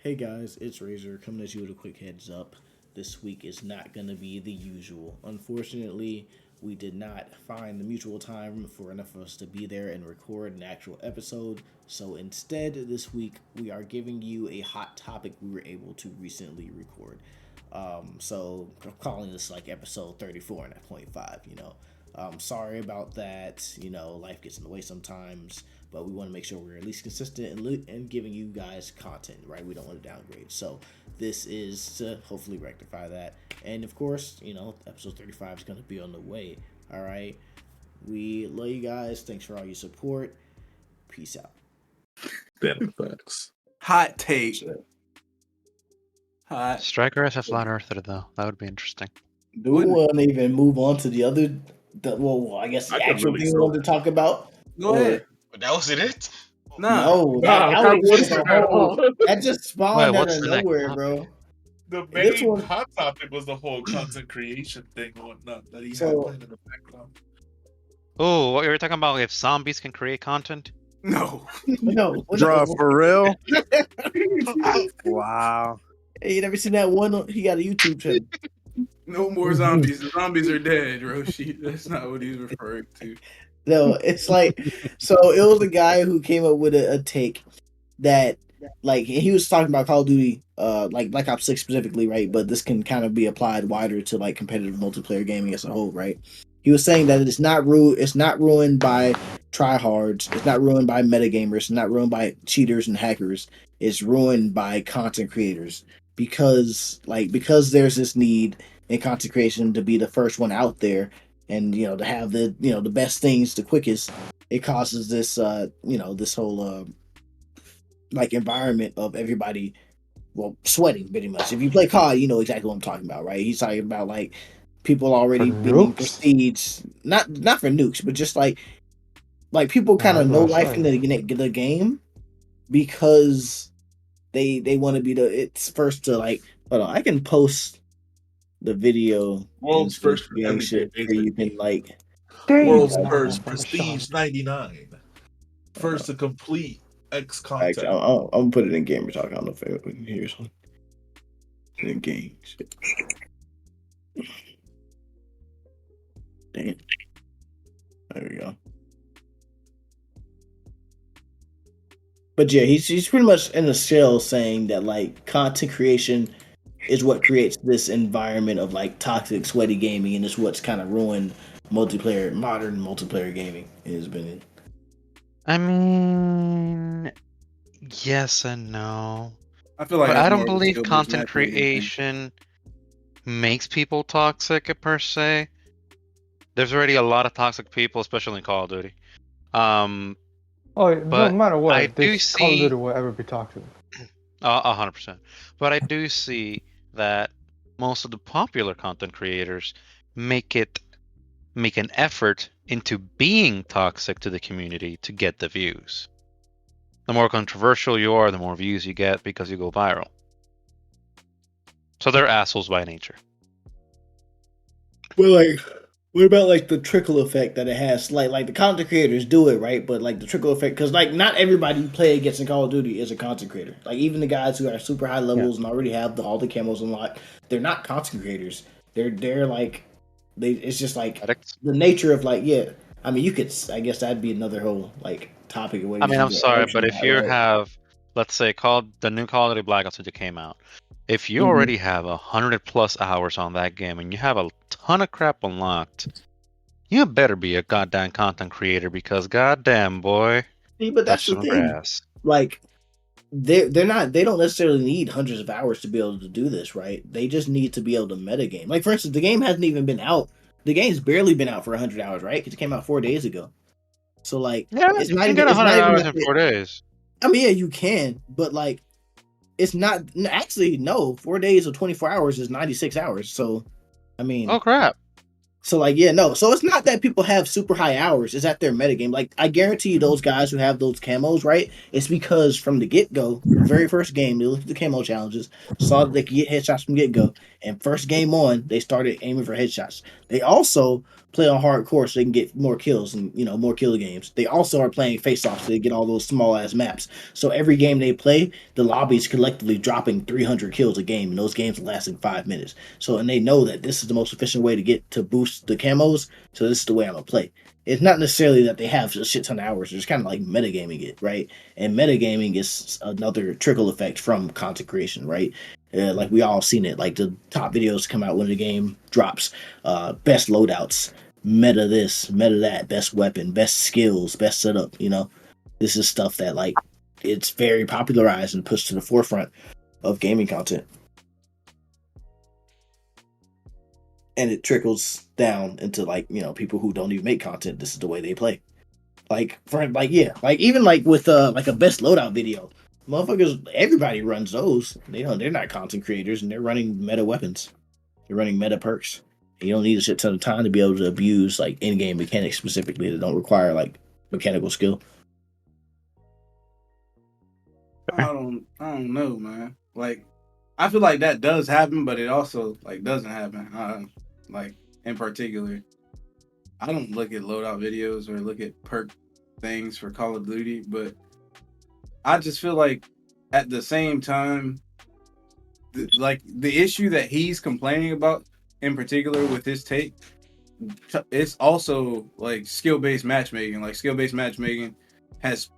Hey guys, it's Razor coming at you with a quick heads up. This week is not going to be the usual. Unfortunately, we did not find the mutual time for enough of us to be there and record an actual episode. So instead, this week we are giving you a hot topic we were able to recently record. So I'm calling this like episode 34 and a point 5, Sorry about that. Life gets in the way sometimes, but we want to make sure we're at least consistent and giving you guys content, right? We don't want to downgrade. So this is to hopefully rectify that. And of course, episode 35 is going to be on the way. All right. We love you guys. Thanks for all your support. Peace out. Damn facts. Hot take. Hot. Striker as a flat earther, though. That would be interesting. Do we want to even move on to the other? I guess the actual thing we want to talk about. Go ahead. That was it? No, that just spawned out of nowhere, bro. The main hot topic was the whole content creation thing and whatnot that he had playing in the background. Oh, what you were talking about? If zombies can create content? No. Draw for real? Wow. Hey, you never seen that one? He got a YouTube channel. No more zombies. The zombies are dead, Roshi. That's not what he's referring to. No, it's like, so it was a guy who came up with a take that, like, he was talking about Call of Duty, like Black Ops 6 specifically, right? But this can kind of be applied wider to like competitive multiplayer gaming as a whole, right? He was saying that it's not ruined by tryhards, it's not ruined by metagamers, it's not ruined by cheaters and hackers. It's ruined by content creators because there's this need in content creation to be the first one out there. And to have the the best things the quickest, it causes this this whole like environment of everybody sweating pretty much. If you play COD, you know exactly what I'm talking about, right? He's talking about like people already being prestige, not for nukes, but just like people kind of know life in the game because they want to be it's first to like. Hold on, I can post the video world's first game shit where you can like world's first prestige 99 first to complete X content. Actually, I'm gonna put it in gamer talk. I don't know if it here's one in game shit. Damn. There we go. But yeah, he's pretty much in a shell saying that like content creation is what creates this environment of like toxic, sweaty gaming, and it's what's kind of ruined modern multiplayer gaming. It has been. I mean, yes and no. I feel like, but I don't believe content creation makes people toxic per se. There's already a lot of toxic people, especially in Call of Duty. No matter what, Call of Duty will ever be toxic. 100%. But I do see that most of the popular content creators make an effort into being toxic to the community to get the views. The more controversial you are, the more views you get because you go viral. So they're assholes by nature. Well, like, what about like the trickle effect that it has? Like the content creators do it, right? But like the trickle effect, because like not everybody you play against in Call of Duty is a content creator. Like even the guys who are super high levels and already have all the camos unlocked, they're not content creators. They're like it's just like addicts. The nature of like I mean you could, I guess that'd be another whole like topic. I mean I'm sorry, but if you have, let's say the new Call of Duty Black Ops that came out, if you already have 100+ hours on that game and you have a ton of crap unlocked, you better be a goddamn content creator because goddamn boy. See, but that's the thing. Grass. Like they don't necessarily need hundreds of hours to be able to do this, right? They just need to be able to metagame. Like for instance, the game hasn't even been out. The game's barely been out for 100 hours, right? Because it came out 4 days ago. So like, it's you can get 100 hours in 4 days. I mean, yeah, you can, but like, it's not actually no. 4 days or 24 hours is 96 hours. So, I mean, oh crap. So like, yeah, no. So it's not that people have super high hours. It's at their metagame. Like I guarantee you, those guys who have those camos, right? It's because from the get go, the very first game, they looked at the camo challenges, saw that they could get headshots from get go, and first game on, they started aiming for headshots. They also play on hardcore so they can get more kills and more kill games. They also are playing face offs so they get all those small ass maps. So every game they play, the lobby's collectively dropping 300 kills a game, and those games are lasting 5 minutes. So and they know that this is the most efficient way to get to boost the camos. So this is the way I'm gonna play. It's not necessarily that they have a shit ton of hours. It's kind of like metagaming it, right? And metagaming is another trickle effect from content creation, right? Like we all seen it. Like the top videos come out when the game drops. Best loadouts, meta this, meta that, best weapon, best skills, best setup. This is stuff that like it's very popularized and pushed to the forefront of gaming content. And it trickles down into people who don't even make content. This is the way they play. Even with like a best loadout video, motherfuckers, everybody runs those. They're not content creators, and they're running meta weapons. They're running meta perks. And you don't need a shit ton of time to be able to abuse like in-game mechanics specifically that don't require like mechanical skill. I don't know, man. Like, I feel like that does happen, but it also like doesn't happen. Like in particular, I don't look at loadout videos or look at perk things for Call of Duty, but I just feel like at the same time, the issue that he's complaining about in particular with his take, it's also like skill-based matchmaking. Like skill-based matchmaking has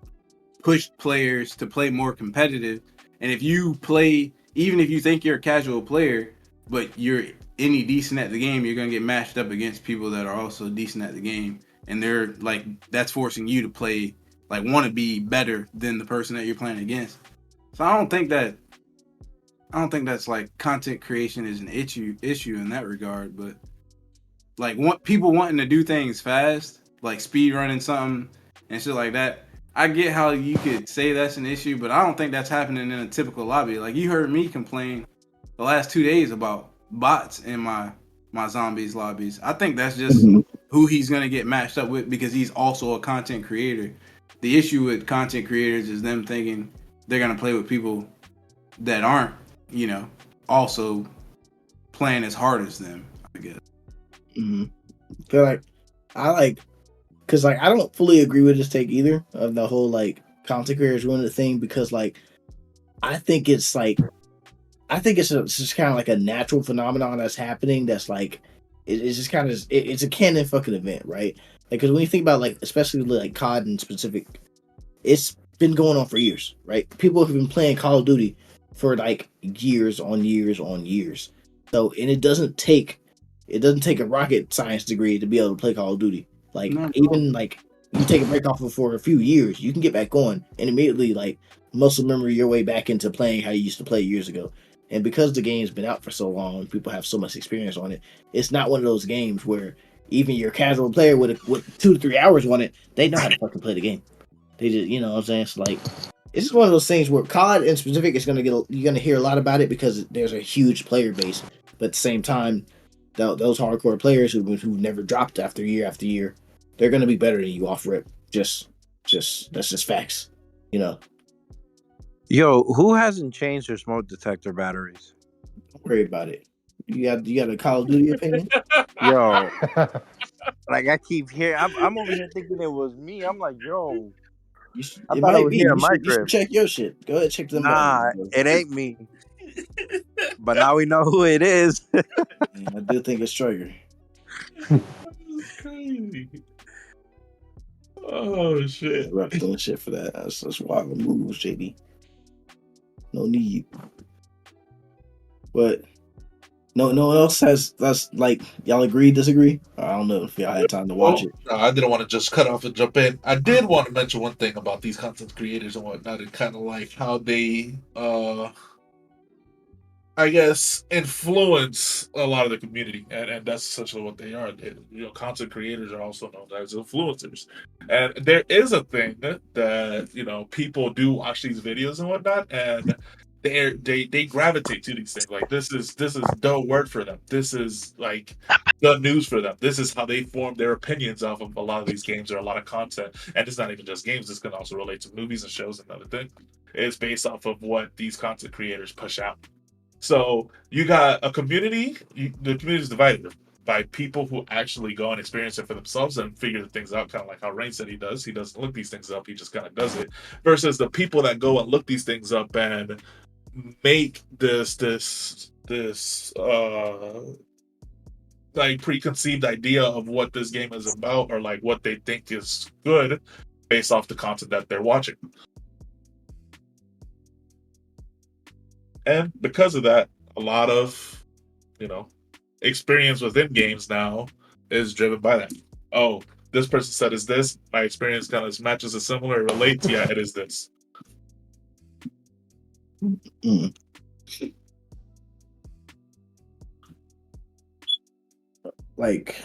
pushed players to play more competitive, and if you play, even if you think you're a casual player, but you're any decent at the game, you're gonna get matched up against people that are also decent at the game, and they're like that's forcing you to play like want to be better than the person that you're playing against. So I don't think that's like content creation is an issue in that regard, but like people wanting to do things fast, like speed running something and shit like that. I get how you could say that's an issue, but I don't think that's happening in a typical lobby. Like you heard me complain the last 2 days about bots in my zombies lobbies. I think that's just who he's gonna get matched up with because he's also a content creator. The issue with content creators is them thinking they're gonna play with people that aren't, also playing as hard as them, I guess. Mm-hmm. Because I don't fully agree with this take either of the whole like content creators ruining the thing, because like I think it's just kind of like a natural phenomenon that's happening. That's like it's just kind of it's a canon fucking event, right? Like because when you think about like especially like COD in specific, it's been going on for years, right? People have been playing Call of Duty for like years on years on years. So and it doesn't take a rocket science degree to be able to play Call of Duty. Like even like you take a break off for a few years, you can get back on and immediately like muscle memory your way back into playing how you used to play years ago. And because the game's been out for so long, people have so much experience on it. It's not one of those games where even your casual player with 2 to 3 hours on it, they know how to fucking play the game. They just, what I'm saying? It's like it's just one of those things where COD in specific is you're gonna hear a lot about it because there's a huge player base. But at the same time, those hardcore players who never dropped after year, they're gonna be better than you off rip. Just that's just facts, Yo, who hasn't changed their smoke detector batteries? Don't worry about it. You got a Call of Duty opinion? Yo, like I keep hearing, I'm over here thinking it was me. I'm like, yo, it might be. You should check your shit. Go ahead, check them. Nah, it ain't me. But now we know who it is. I do think it's Traeger. That's crazy. Oh shit! Rep doing shit for that. That's wild moves, JD. No need. But no one else has. That's like y'all agree, disagree. I don't know if y'all had time to watch it. No, I didn't want to just cut off and jump in. I did want to mention one thing about these content creators and whatnot, and kind of like how they, I guess, influence a lot of the community, and that's essentially what they are. Content creators are also known as influencers, and there is a thing that people do watch these videos and whatnot, and they gravitate to these things. Like this is the word for them. This is like the news for them. This is how they form their opinions off of a lot of these games or a lot of content. And it's not even just games. This can also relate to movies and shows and other things. It's based off of what these content creators push out. So you got a community. The community is divided by people who actually go and experience it for themselves and figure the things out, kind of like how Rain said he does. He doesn't look these things up. He just kind of does it. Versus the people that go and look these things up and make this like preconceived idea of what this game is about or like what they think is good based off the content that they're watching. And because of that, a lot of, experience within games now is driven by that. Oh, this person said is this. My experience kind of matches a similar, relates. Yeah, it is this. Mm. Like,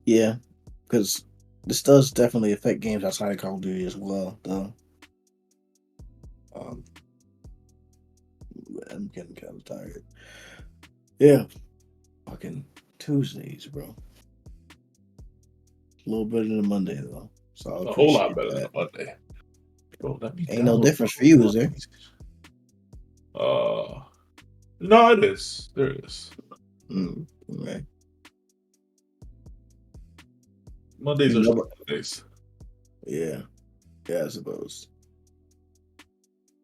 yeah, because this does definitely affect games outside of Call of Duty as well, though. I'm getting kind of tired. Yeah, fucking Tuesdays, bro. A little better than a Monday though, so I a whole lot better than a Monday. Bro, ain't no difference for you, is there? No, it is. There is. Right. Mondays are Mondays. Yeah, I suppose.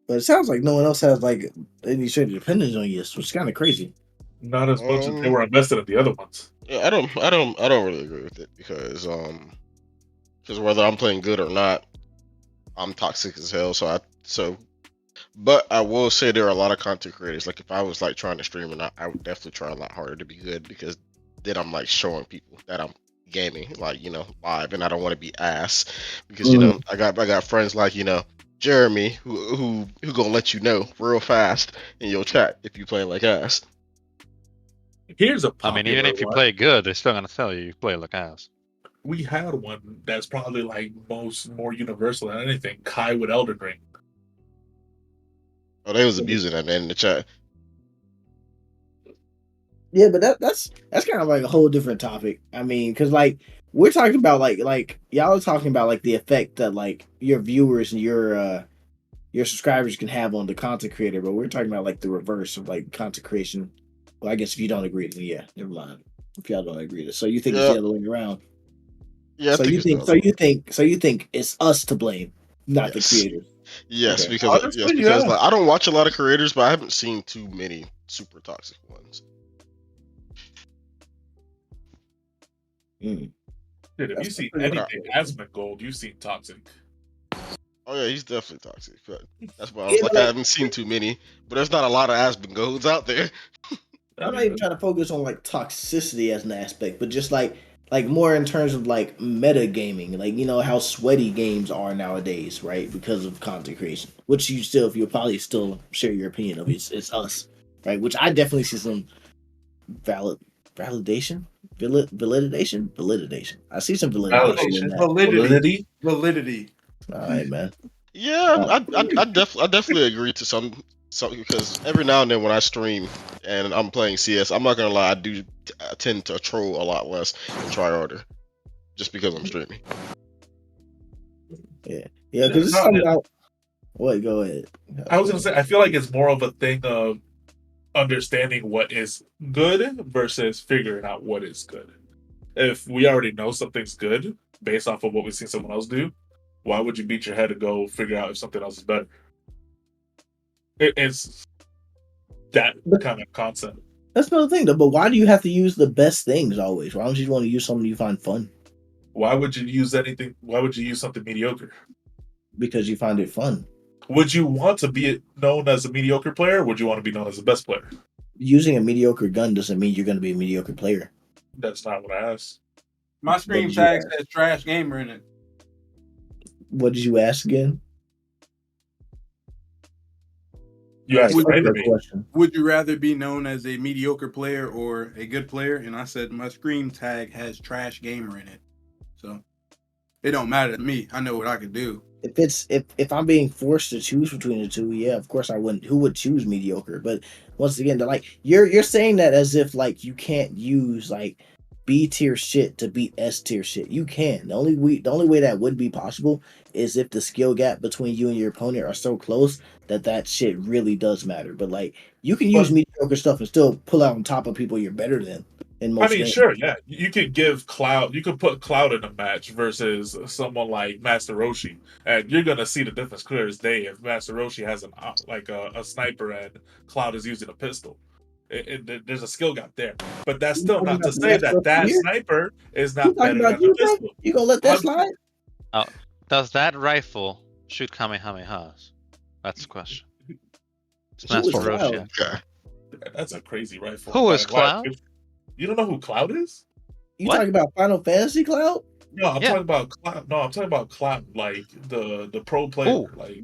But it sounds like no one else has like any sort of dependence on you, which is kind of crazy. Not as much as they were invested in the other ones. Yeah, I don't really agree with it because whether I'm playing good or not, I'm toxic as hell. But I will say there are a lot of content creators. Like if I was like trying to stream and I would definitely try a lot harder to be good because then I'm like showing people that I'm gaming, like live, and I don't want to be ass because I got friends like Jeremy who gonna let you know real fast in your chat if you playing like ass. Here's a even if you play good, they're still gonna tell you play like ass. We had one that's probably like more universal than anything. Kai with Elden Ring. Oh, they was abusing that man in the chat. Yeah, but that's kind of like a whole different topic. I mean, because like we're talking about like y'all are talking about like the effect that like your viewers and your subscribers can have on the content creator, but we're talking about like the reverse of like content creation. Well, I guess if you don't agree, then yeah, never mind. If y'all don't agree, so you think it's the other way around? Yeah, so you think it's us to blame, not the creators? Yes, Okay. because like I don't watch a lot of creators, but I haven't seen too many super toxic ones. Dude, if you see anything Asmongold, you've seen toxic. Oh yeah, he's definitely toxic. But that's why I was like, I haven't seen too many, but there's not a lot of Asmongolds out there. I'm not even trying to focus on like toxicity as an aspect, but just like more in terms of like meta gaming, like how sweaty games are nowadays, right? Because of content creation, which you'll probably still share your opinion of. It's us, right? Which I definitely see some validation. I see some validity. Validity. All right, man. Yeah, I definitely agree to some because every now and then when I stream and I'm playing CS, I'm not gonna lie, I tend to troll a lot less and try harder, just because I'm streaming. Yeah, because it's something about. Wait, go ahead. I was gonna say, I feel like it's more of a thing of understanding what is good versus figuring out what is good. If we already know something's good based off of what we've seen someone else do, why would you beat your head to go figure out if something else is better? It's that kind of concept. That's another thing, though. But why do you have to use the best things always? Why don't you want to use something you find fun? Why would you use anything? Why would you use something mediocre? Because you find it fun. Would you want to be known as a mediocre player? Or would you want to be known as the best player? Using a mediocre gun doesn't mean you're going to be a mediocre player. That's not what I asked. My screen tag says trash gamer in it. What did you ask again? You asked a question. Would you rather be known as a mediocre player or a good player? And I said my screen tag has trash gamer in it. So it don't matter to me. I know what I could do. if I'm being forced to choose between the two, yeah, of course I wouldn't. Who would choose mediocre? But once again, like you're saying that as if like you can't use like B tier shit to beat S tier shit. You can. The only way that would be possible is if the skill gap between you and your opponent are so close that shit really does matter. But like you can use mediocre stuff and still pull out on top of people you're better than in most games. Sure, yeah. You could give Cloud, you could put Cloud in a match versus someone like Master Roshi, and you're gonna see the difference clear as day if Master Roshi has a sniper and Cloud is using a pistol. There's a skill gap there, but that's still not to say that sniper is not better than the pistol. You gonna let that slide? Oh, does that rifle shoot Kamehamehas? That's the question. It's Master Roshi. Okay. That's a crazy rifle. Who is Cloud? You don't know who Cloud is? You talking about Final Fantasy Cloud? No, I'm talking about Cloud. No, I'm talking about Cloud, like the pro player. Ooh. Like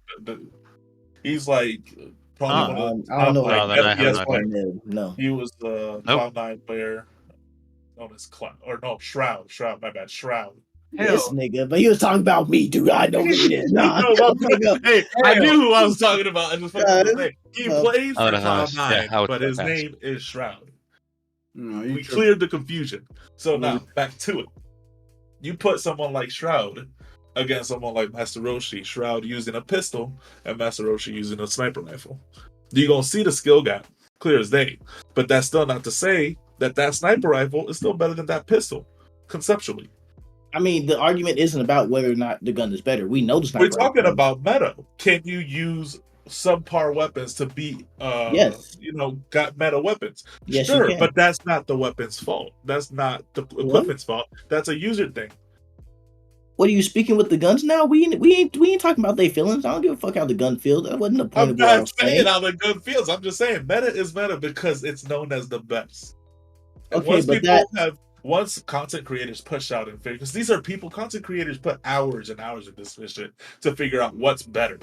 he's like probably one of the I don't know. like FPS players. No, he was the Cloud9 player known as Cloud, or no, Shroud. My bad, Shroud. This nigga, but he was talking about me, dude. I know who it is. Nah, hey, I knew who I was talking about. I just he plays for Cloud9, but his name is Shroud. No, we cleared the confusion. So now back to it. You put someone like Shroud against someone like Master Roshi, Shroud using a pistol and Master Roshi using a sniper rifle. You're gonna see the skill gap clear as day. But that's still not to say that sniper rifle is still better than that pistol, conceptually. I mean, the argument isn't about whether or not the gun is better. We know the sniper. We're talking about meta. Can you use subpar weapons to beat yes, got meta weapons? Yes, sure, but that's not the weapon's fault. That's not the equipment's fault. That's a user thing. What are you speaking with the guns now? We ain't talking about their feelings. I don't give a fuck how the gun feels. That wasn't the point I'm of what I was saying. how the gun feels. I'm just saying meta is meta because it's known as the best. And okay, once content creators push out and figure, because these are content creators put hours and hours in this mission to figure out what's better.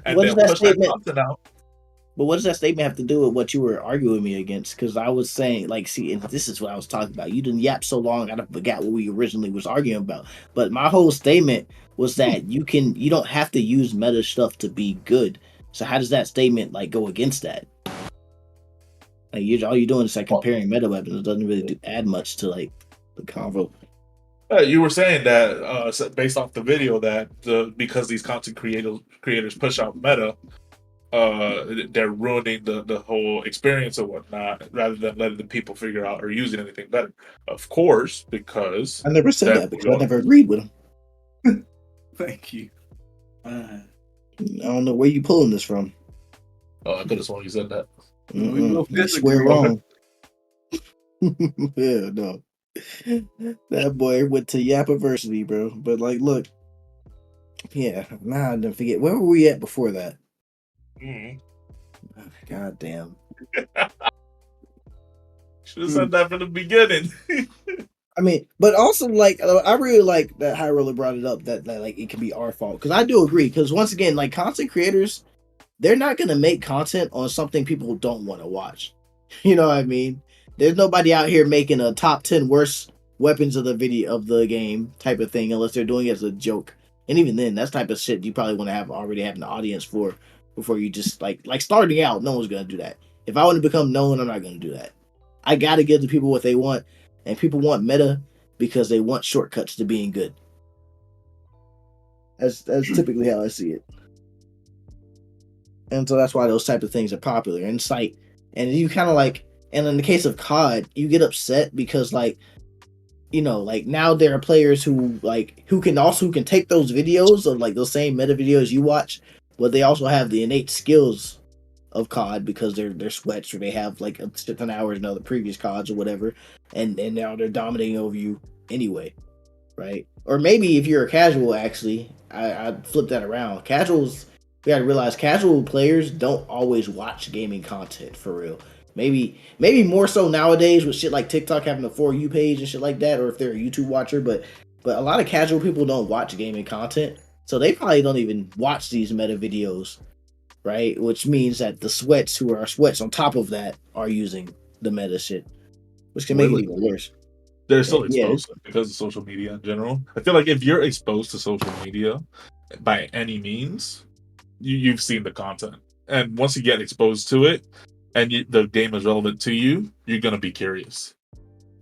And what then does that push statement, that content out. But what does that statement have to do with what you were arguing me against? Because I was saying, like, see, and this is what I was talking about. You didn't yap so long, I forgot what we originally was arguing about. But my whole statement was that you don't have to use meta stuff to be good. So how does that statement like go against that? Like all you're doing is like comparing meta weapons. It doesn't really add much to like the convo. You were saying that based off the video that because these content creators push out meta, they're ruining the whole experience or whatnot, rather than letting the people figure out or using anything better. Of course, because I never said that because I never agreed with him. Thank you. I don't know where you pulling this from. Oh, I could have sworn you said that. You swear wrong. Yeah, no. That boy went to Yapiversity, bro. But like, look, yeah. Nah, I didn't forget. Where were we at before that? God damn. Should have said that from the beginning. I mean, but also like I really like that High Roller brought it up that like it can be our fault, because I do agree, because once again, like content creators, they're not gonna make content on something people don't want to watch. You know what I mean? There's nobody out here making a top 10 worst weapons of the game type of thing unless they're doing it as a joke. And even then, that's type of shit you probably want to already have an audience for before you just like starting out. No one's gonna do that. If I want to become known, I'm not gonna do that. I gotta give the people what they want, and people want meta because they want shortcuts to being good. That's typically how I see it. And so that's why those type of things are popular. And it's like, and you kind of like, and in the case of COD, you get upset because like, you know, like now there are players who can take those videos of like those same meta videos you watch, but they also have the innate skills of COD because they're sweats, or they have like a shit ton of hours in other previous CODs or whatever, and now they're dominating over you anyway, right? Or maybe if you're a casual, actually, I'd flip that around. Casuals, we gotta realize casual players don't always watch gaming content for real. Maybe more so nowadays with shit like TikTok having a For You page and shit like that, or if they're a YouTube watcher, but a lot of casual people don't watch gaming content, so they probably don't even watch these meta videos, right? Which means that the sweats who are sweats on top of that are using the meta shit, which can make it even worse. They're still exposed because of social media in general. I feel like if you're exposed to social media, by any means, you've seen the content, and once you get exposed to it, and the game is relevant to you, you're gonna be curious,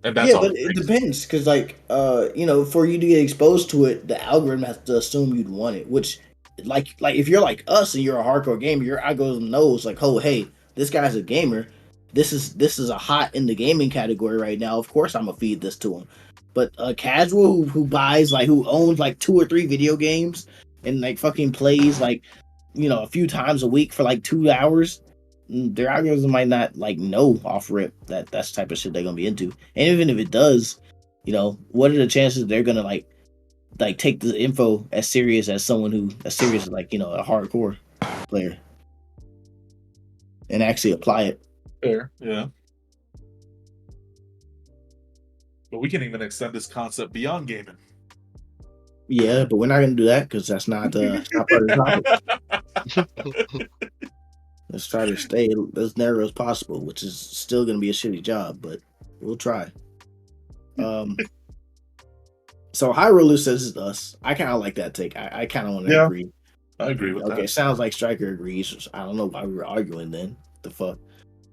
and that's Yeah, all but it it takes. depends because, like, for you to get exposed to it, the algorithm has to assume you'd want it. Which, like if you're like us and you're a hardcore gamer, your algorithm knows, like, oh, hey, this guy's a gamer. This is a hot in the gaming category right now. Of course, I'm gonna feed this to him. But a casual who buys, like, who owns like 2 or 3 video games and like fucking plays like, a few times a week for like 2 hours, their algorithm might not like know off rip that that's the type of shit they're gonna be into. And even if it does, what are the chances they're gonna like take the info as serious as someone who as serious as, like, a hardcore player and actually apply it? Fair, yeah. But we can even extend this concept beyond gaming. Yeah, but we're not gonna do that because that's not part of the topic. Let's try to stay as narrow as possible, which is still gonna be a shitty job, but we'll try. So Hyrule says it's us. I kind of like that take. I kind of want to agree. I agree with that. Okay, sounds like Striker agrees. I don't know why we were arguing then. The fuck.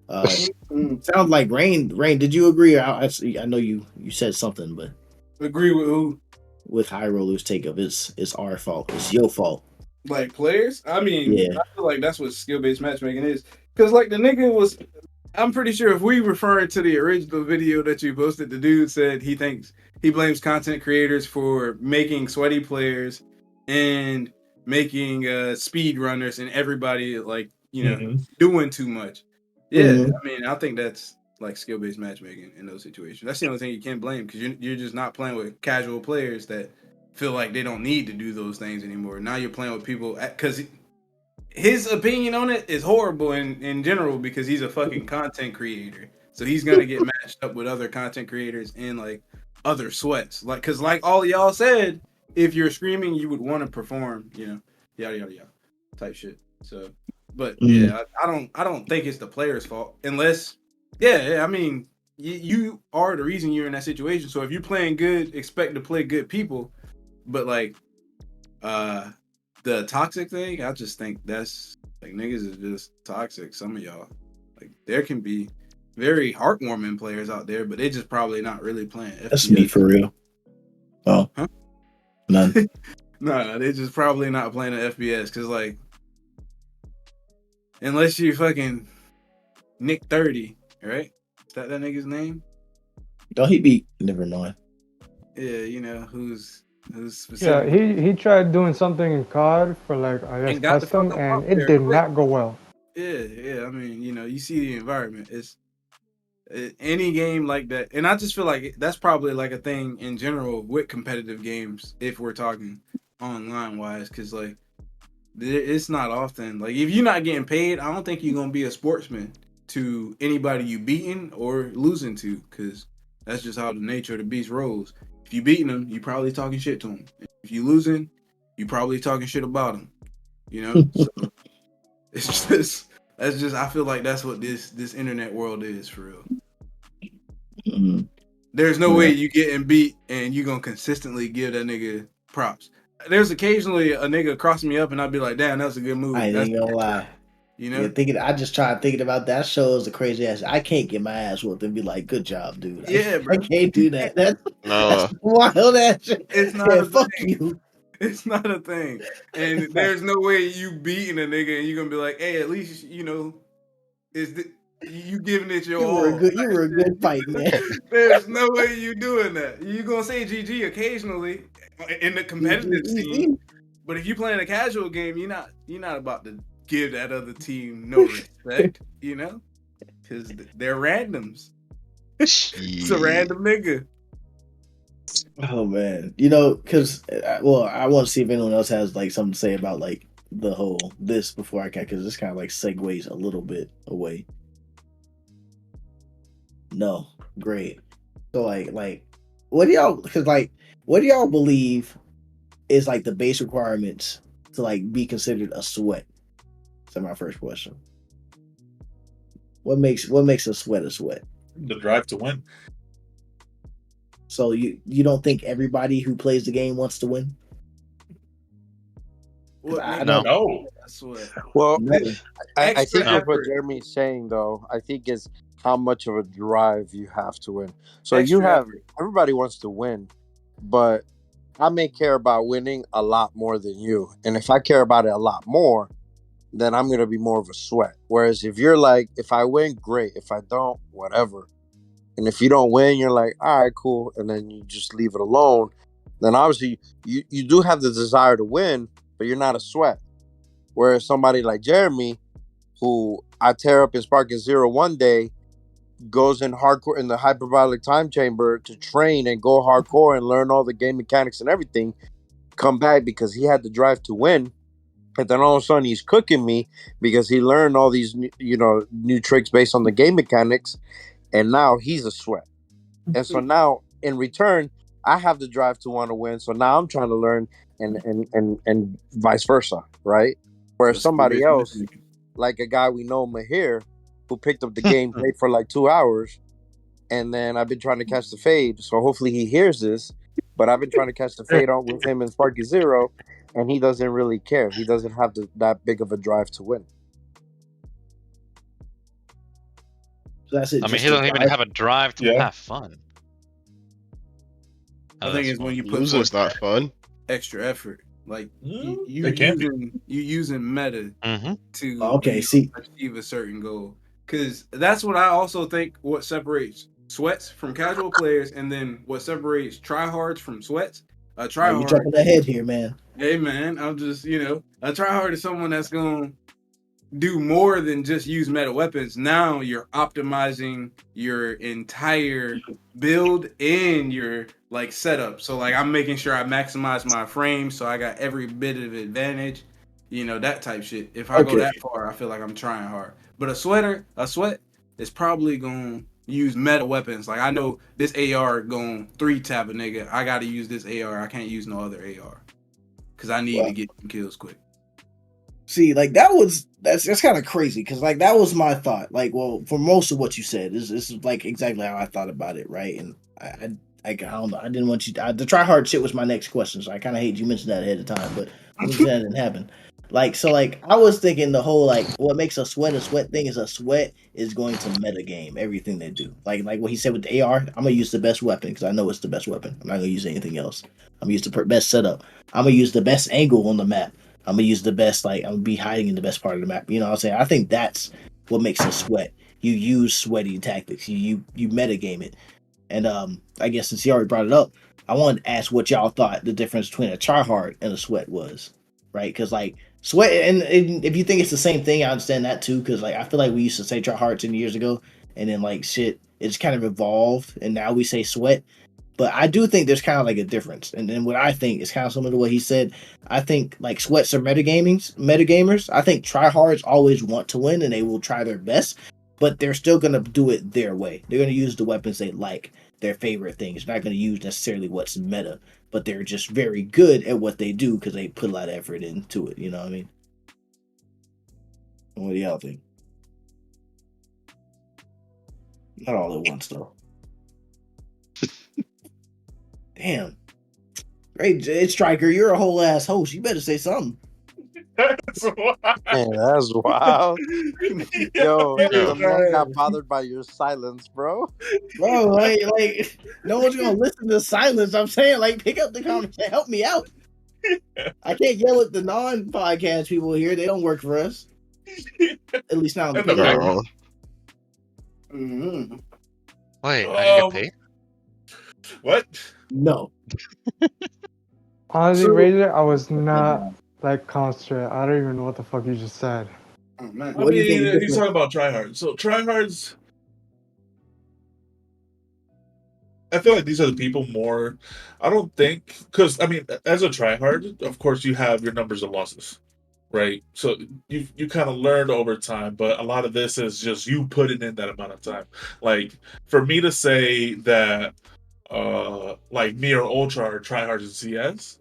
Sounds like Rain. Rain, did you agree? I know you said something, but agree with who? With Hyrule's take of it's our fault. It's your fault. Like players? I mean, yeah. I feel like that's what skill-based matchmaking is. Because like the nigga was, I'm pretty sure if we refer to the original video that you posted, the dude said he blames content creators for making sweaty players and making speed runners and everybody like, doing too much. Yeah, I mean, I think that's like skill-based matchmaking in those situations. That's the only thing you can't blame because you're just not playing with casual players that feel like they don't need to do those things anymore. Now you're playing with people because his opinion on it is horrible in general because he's a fucking content creator. So he's gonna get matched up with other content creators and like other sweats. Like, cause like all y'all said, if you're screaming, you would want to perform. Yada yada yada, type shit. So, but yeah, I don't think it's the player's fault unless, I mean, you are the reason you're in that situation. So if you're playing good, expect to play good people. But like, the toxic thing, I just think that's like niggas is just toxic. Some of y'all, like, there can be very heartwarming players out there, but they just probably not really playing FPS. That's me for real. Oh, huh? None. No, they just probably not playing the FPS because like, unless you fucking Nick 30, right? Is that nigga's name? Don't he be never mind. Yeah, who's specific. Yeah, he tried doing something in COD for like I guess custom, and it did not go well. Yeah. I mean, you see the environment. It's any game like that, and I just feel like that's probably like a thing in general with competitive games if we're talking online wise, because like it's not often like if you're not getting paid, I don't think you're gonna be a sportsman to anybody you beating or losing to, because that's just how the nature of the beast rolls. If you beating them, you probably talking shit to them. If you losing, you probably talking shit about them. So it's just I feel like that's what this internet world is for real. Mm-hmm. There's no way you getting beat and you gonna consistently give that nigga props. There's occasionally a nigga crossing me up and I'd be like, damn, that's a good move. I ain't gonna lie. I just tried thinking about that shows the crazy ass. I can't get my ass whooped and be like, "Good job, dude." I can't do that. That's wild ass shit. It's not a fuck thing. you. It's not a thing. And there's no way you beating a nigga and you're gonna be like, "Hey, at least you giving it your all." You were a good fight, man. There's no way you doing that. You gonna say GG occasionally in the competitive scene, but if you playing a casual game, you're not about to give that other team no respect, because they're randoms. It's a random nigga. Oh man, because I want to see if anyone else has like something to say about like the whole this before I can, because this kind of like segues a little bit away. No, great. So like, what do y'all believe is like the base requirements to like be considered a sweat? That's my first question. What makes a sweat a sweat? The drive to win. So you don't think everybody who plays the game wants to win? No. That's what. Well, No. I think Extra what effort. Jeremy's saying though, I think is how much of a drive you have to win. So Extra effort. everybody wants to win, but I may care about winning a lot more than you. And if I care about it a lot more, then I'm gonna be more of a sweat. Whereas if you're like, if I win, great. If I don't, whatever. And if you don't win, you're like, all right, cool, and then you just leave it alone. Then obviously you do have the desire to win, but you're not a sweat. Whereas somebody like Jeremy, who I tear up in Sparking Zero one day, goes in hardcore in the hyperbolic time chamber to train and go hardcore and learn all the game mechanics and everything, come back because he had the drive to win. And then all of a sudden he's cooking me because he learned all these new tricks based on the game mechanics, and now he's a sweat. And so now in return, I have the drive to want to win. So now I'm trying to learn and vice versa, right? Whereas somebody else, like a guy we know, Mahir, who picked up the game, played for like 2 hours, and then I've been trying to catch the fade. So hopefully he hears this. But I've been trying to catch the fade on with him in Sparky Zero, and he doesn't really care. He doesn't have that big of a drive to win. So that's it. I mean, he doesn't even have a drive to have fun. I think it's when you put losing's not fun. Extra effort. Like you using meta to achieve a certain goal. Because that's what I also think what separates sweats from casual players, and then what separates tryhards from sweats. Tryhard, you jumping ahead here, man. Hey man, I'm just a tryhard is someone that's gonna do more than just use meta weapons. Now you're optimizing your entire build and your like setup. So like I'm making sure I maximize my frame so I got every bit of advantage. That type shit. If I go that far, I feel like I'm trying hard. But a sweat is probably gonna use meta weapons. Like I know this AR going 3-tap a nigga. I gotta use this AR. I can't use no other AR. Cause I need to get some kills quick. See, like that's kind of crazy because like that was my thought. Like, well, for most of what you said, this is like exactly how I thought about it, right? And I don't know. I didn't want you. The try hard shit was my next question, so I kind of hate you mentioned that ahead of time, but that didn't happen. Like, so like I was thinking the whole like what makes a sweat thing is a sweat is going to meta game everything they do. Like what he said with the AR, I'm gonna use the best weapon because I know it's the best weapon. I'm not gonna use anything else. I'm gonna use the best setup. I'm gonna use the best angle on the map. I'm gonna use the best, like I'm gonna be hiding in the best part of the map. You know what I'm saying? I think that's what makes a sweat. You use sweaty tactics. You metagame it. And I guess since he already brought it up, I wanted to ask what y'all thought the difference between a tryhard and a sweat was, right? Because like sweat, and if you think it's the same thing, I understand that too. Because like I feel like we used to say tryhard 10 years ago, and then like shit, it's kind of evolved, and now we say sweat. But I do think there's kind of like a difference. And then what I think is kind of similar to what he said. I think like sweats are metagamers. I think tryhards always want to win and they will try their best, but they're still gonna do it their way. They're gonna use the weapons they like, their favorite things. They're not gonna use necessarily what's meta, but they're just very good at what they do because they put a lot of effort into it. You know what I mean? What do y'all think? Not all at once though. Damn. Great, it's Striker. You're a whole ass host. You better say something. That's wild. Yo, the man got bothered by your silence, bro. Bro, like no one's gonna listen to silence. I'm saying, like, pick up the conversation. Help me out. I can't yell at the non-podcast people here. They don't work for us. At least not on the payroll. Mm-hmm. Wait, I get paid? What? No. Honestly, Razor, I was not like concentrated. I don't even know what the fuck you just said. Oh, man. I mean, he's talking about tryhards. So tryhards, I feel like these are the people more. I don't think because I mean, as a tryhard, of course, you have your numbers of losses, right? So you kind of learned over time, but a lot of this is just you putting in that amount of time. Like for me to say that, like me or Ultra are tryhards in CS,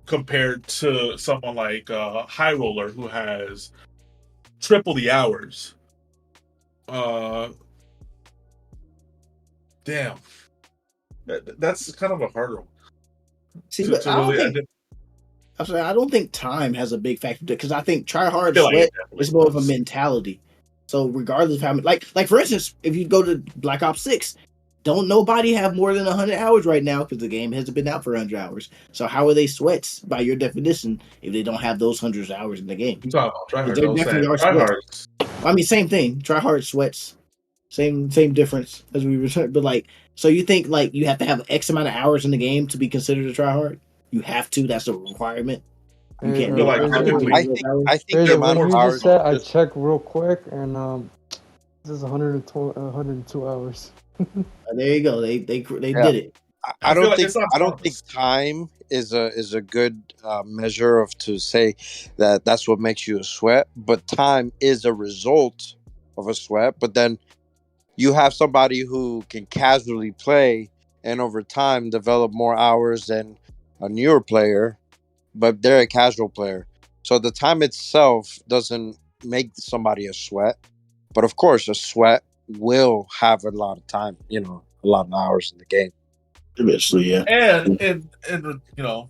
compared to someone like High Roller who has triple the hours. Damn. That's kind of a hard one. See, but I don't think. I don't think time has a big factor because I think try hard feel like sweat it definitely is more of a does. mentality. So regardless of how many, like for instance, if you go to Black Ops 6, don't nobody have more than 100 hours right now because the game hasn't been out for 100 hours. So how are they sweats by your definition if they don't have those hundreds of hours in the game? You talking about Because tryhards? there I was saying definitely are sweats. tryhards. I mean, same thing. Try hard sweats, same difference as we return. But like, so you think like you have to have X amount of hours in the game to be considered a try hard? You have to. That's a requirement. You Hey, can't feel do like typically I think the Razor, amount when of you just hours said, I is just checked real quick, and this is 102 hours. There you go. They yeah. did it. I feel don't like think it's not promised. time is a good measure of to say that that's what makes you a sweat, but time is a result of a sweat. But then you have somebody who can casually play and over time develop more hours than a newer player, but they're a casual player. So the time itself doesn't make somebody a sweat. But of course, a sweat will have a lot of time, a lot of hours in the game. Eventually, yeah. And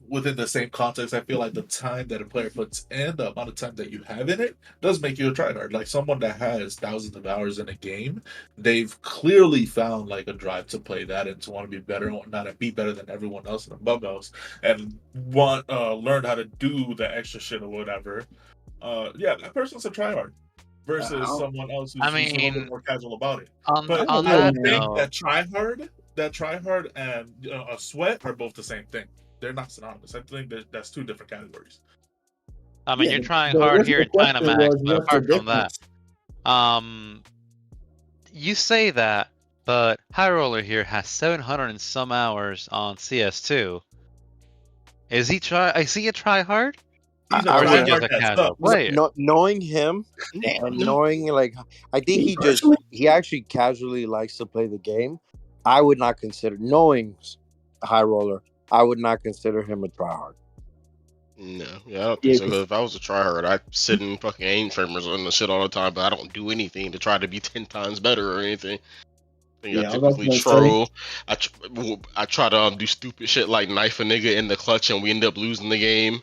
within the same context, I feel like the time that a player puts in, the amount of time that you have in it, does make you a tryhard. Like someone that has thousands of hours in a game, they've clearly found like a drive to play that and to want to be better and whatnot and be better than everyone else and above else, and want learn how to do the extra shit or whatever. Yeah, that person's a tryhard versus someone else who's, I who's a little bit mean, more casual about it. on But on I that don't think note, that tryhard and a sweat are both the same thing. They're not synonymous. I think that's two different categories. I mean, Yeah. you're trying The hard here original in China question Max, was, but what's the apart from that, difference? you say that, but High Roller here has 700 and some hours on CS2. Is he a try hard? He's a I Or is he would just tryhard a that casual sucks. player? knowing him Damn, and no. knowing I think Me personally, he actually casually likes to play the game. I would not consider knowing High Roller. I would not consider him a tryhard. No, yeah, I don't think yeah, so. Because if I was a tryhard, I'd sit in fucking aim trainers on the shit all the time, but I don't do anything to try to be 10 times better or anything. I think I yeah. I was also typically gonna say, troll. I try to do stupid shit like knife a nigga in the clutch, and we end up losing the game.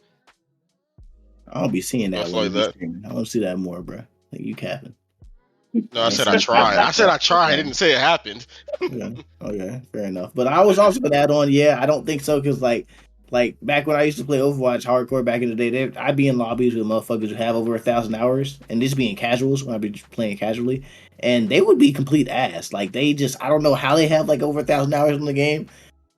I don't be seeing that Stuff when you like be that. streaming. I don't see that more, bro. Like you capping. No, I I ain't said I seen shit tried. like I said that. I tried. I didn't say it happened. Okay. Okay. Fair enough. But I was also gonna add on. Yeah, I don't think so because like back when I used to play Overwatch hardcore back in the day, I'd be in lobbies with motherfuckers who have over 1,000 hours, and this being casuals when I'd be playing casually, and they would be complete ass. Like they just, I don't know how they have like over 1,000 hours in the game.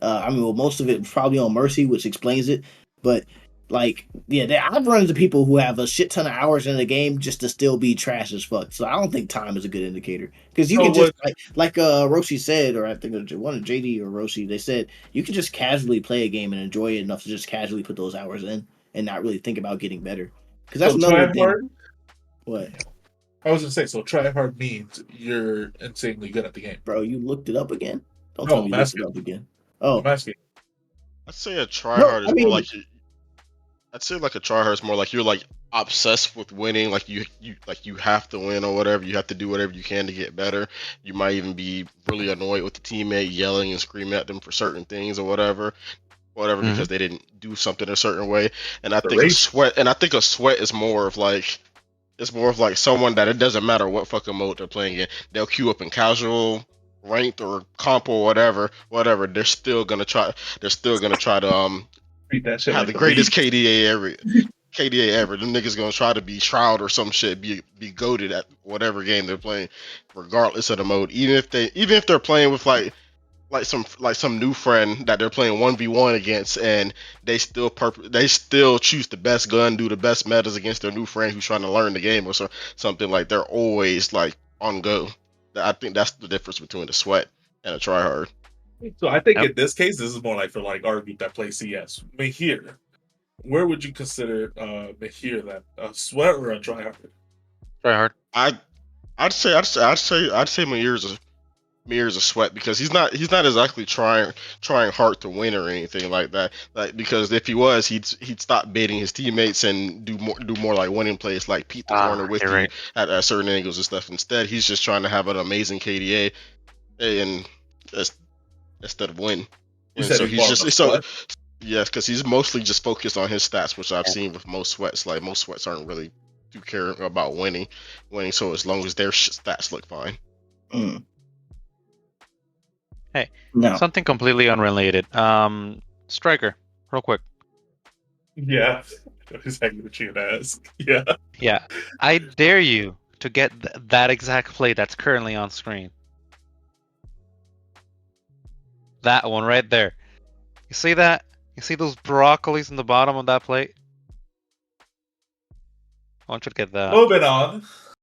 I mean, well, most of it probably on Mercy, which explains it. But like, yeah, I've run into people who have a shit ton of hours in the game just to still be trash as fuck. So I don't think time is a good indicator because you So can just what? like Roshi said, or I think it was one of JD or Roshi, they said you can just casually play a game and enjoy it enough to just casually put those hours in and not really think about getting better. Because that's So another thing. tryhard. What, I was gonna say so. Tryhard means you're insanely good at the game. bro? You looked it up again? Don't tell No, me I'm you looked it asking. up again. I'm Oh asking. I'd say a no, tryhard I is more mean, like I'd say like a tryhard is more like you're like obsessed with winning, like you have to win or whatever. You have to do whatever you can to get better. You might even be really annoyed with the teammate, yelling and screaming at them for certain things or whatever Mm-hmm. because they didn't do something a certain way. And I The think a rage. sweat is more of like it's more of like someone that it doesn't matter what fucking mode they're playing in. They'll queue up in casual, ranked or comp or whatever. They're still gonna try to Treat that shit have like the the greatest league. KDA ever. KDA ever. Them niggas gonna try to be Shroud or some shit, be goaded at whatever game they're playing, regardless of the mode. Even if they're playing with some new friend that they're playing 1v1 against, and they still choose the best gun, do the best metas against their new friend who's trying to learn the game or something. Like they're always like on go. I think that's the difference between a sweat and a tryhard. So I think Yep. in this case, this is more like for like our group that plays CS. Mahir, where would you consider Mahir then? A sweat or a tryhard? Try hard. I'd say Mirror's a sweat because he's not exactly trying hard to win or anything like that. Like because if he was, he'd stop baiting his teammates and do more like winning plays like peek the corner with You're you right. at certain angles and stuff. Instead, he's just trying to have an amazing KDA and that's- instead of win. You And said so he's he's more of just a so sweat. Yes, because he's mostly just focused on his stats, which I've seen with most sweats. Like most sweats aren't really too care about winning. So as long as their stats look fine. Mm. Hey, No. something completely unrelated. Striker, real quick. Yeah, exactly what you ask. Yeah. Yeah, I dare you to get that exact play that's currently on screen. That one right there. You see that? You see those broccolis in the bottom of that plate? I want you to get that. Moving on.